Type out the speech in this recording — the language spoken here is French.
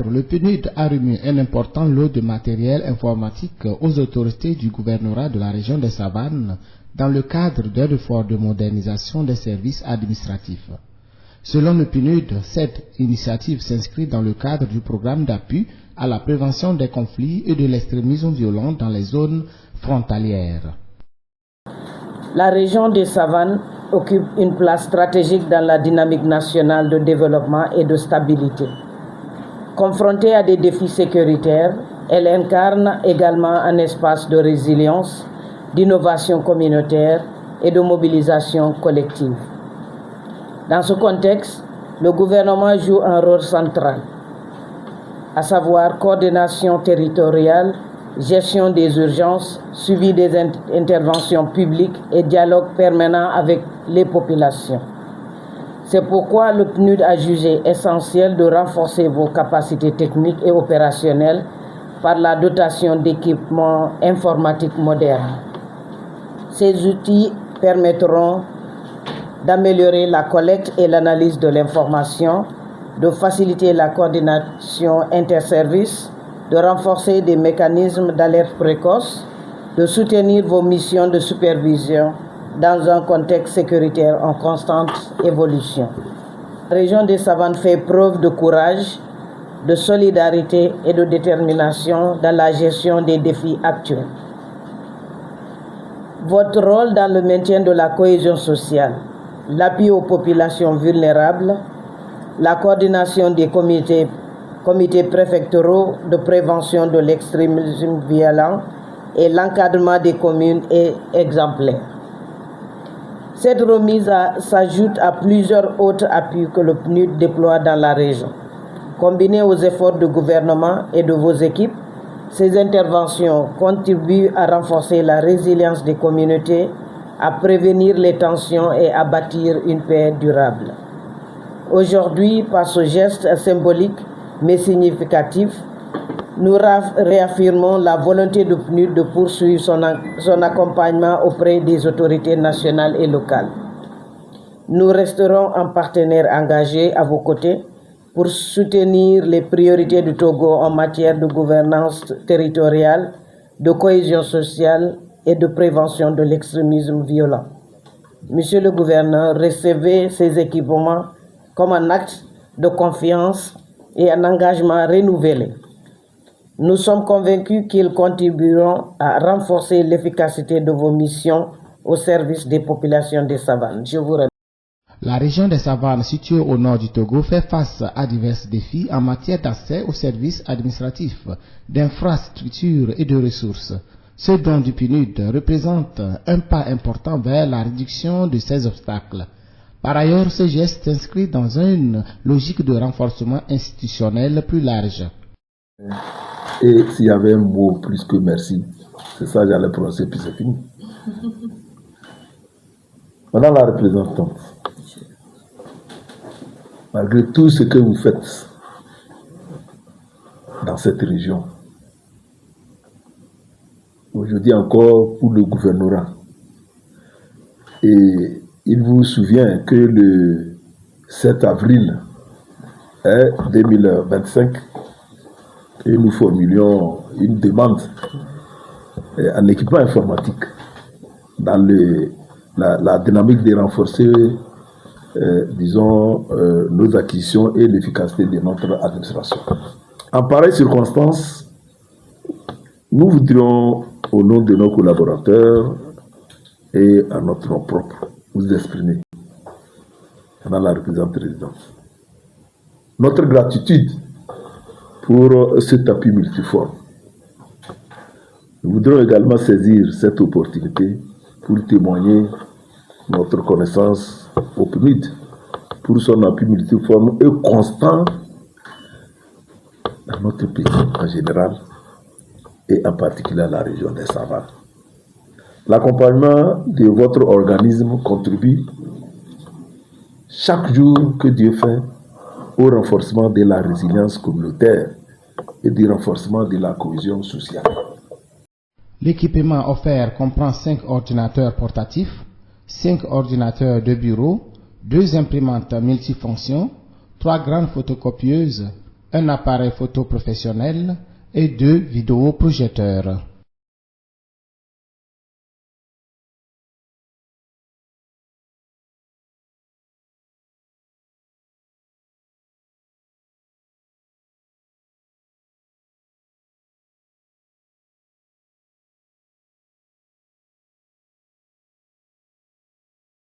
Le PNUD a remis un important lot de matériel informatique aux autorités du gouvernorat de la région des Savanes dans le cadre d'un effort de modernisation des services administratifs. Selon le PNUD, cette initiative s'inscrit dans le cadre du programme d'appui à la prévention des conflits et de l'extrémisme violent dans les zones frontalières. La région des Savanes occupe une place stratégique dans la dynamique nationale de développement et de stabilité. Confrontée à des défis sécuritaires, elle incarne également un espace de résilience, d'innovation communautaire et de mobilisation collective. Dans ce contexte, le gouvernement joue un rôle central, à savoir coordination territoriale, gestion des urgences, suivi des interventions publiques et dialogue permanent avec les populations. C'est pourquoi le PNUD a jugé essentiel de renforcer vos capacités techniques et opérationnelles par la dotation d'équipements informatiques modernes. Ces outils permettront d'améliorer la collecte et l'analyse de l'information, de faciliter la coordination interservices, de renforcer des mécanismes d'alerte précoce, de soutenir vos missions de supervision dans un contexte sécuritaire en constante évolution. La région des Savanes fait preuve de courage, de solidarité et de détermination dans la gestion des défis actuels. Votre rôle dans le maintien de la cohésion sociale, l'appui aux populations vulnérables, la coordination des comités préfectoraux de prévention de l'extrémisme violent et l'encadrement des communes est exemplaire. Cette remise s'ajoute à plusieurs autres appuis que le PNUD déploie dans la région. Combinées aux efforts du gouvernement et de vos équipes, ces interventions contribuent à renforcer la résilience des communautés, à prévenir les tensions et à bâtir une paix durable. Aujourd'hui, par ce geste symbolique mais significatif, nous réaffirmons la volonté du PNUD de poursuivre son accompagnement auprès des autorités nationales et locales. Nous resterons un partenaire engagé à vos côtés pour soutenir les priorités du Togo en matière de gouvernance territoriale, de cohésion sociale et de prévention de l'extrémisme violent. Monsieur le gouverneur, recevez ces équipements comme un acte de confiance et un engagement renouvelé. Nous sommes convaincus qu'ils contribueront à renforcer l'efficacité de vos missions au service des populations des Savanes. Je vous remercie. La région des Savanes, située au nord du Togo, fait face à divers défis en matière d'accès aux services administratifs, d'infrastructures et de ressources. Ce don du PNUD représente un pas important vers la réduction de ces obstacles. Par ailleurs, ce geste s'inscrit dans une logique de renforcement institutionnel plus large. Et s'il y avait un mot plus que merci, c'est ça j'allais prononcer, puis c'est fini. Madame la représentante, malgré tout ce que vous faites dans cette région, aujourd'hui encore pour le gouvernorat, et il vous souvient que le 7 avril 2025, et nous formulions une demande en équipement informatique dans la dynamique de renforcer, nos acquisitions et l'efficacité de notre administration. En pareille circonstance, nous voudrions, au nom de nos collaborateurs et à notre nom propre, vous exprimer, dans la représentante résidence, notre gratitude pour cet appui multiforme. Nous voudrions également saisir cette opportunité pour témoigner notre connaissance au PNUD pour son appui multiforme et constant dans notre pays en général et en particulier à la région des Savanes. L'accompagnement de votre organisme contribue chaque jour que Dieu fait au renforcement de la résilience communautaire et du renforcement de la cohésion sociale. L'équipement offert comprend 5 ordinateurs portatifs, 5 ordinateurs de bureau, 2 imprimantes multifonctions, 3 grandes photocopieuses, un appareil photo professionnel et 2 vidéoprojecteurs.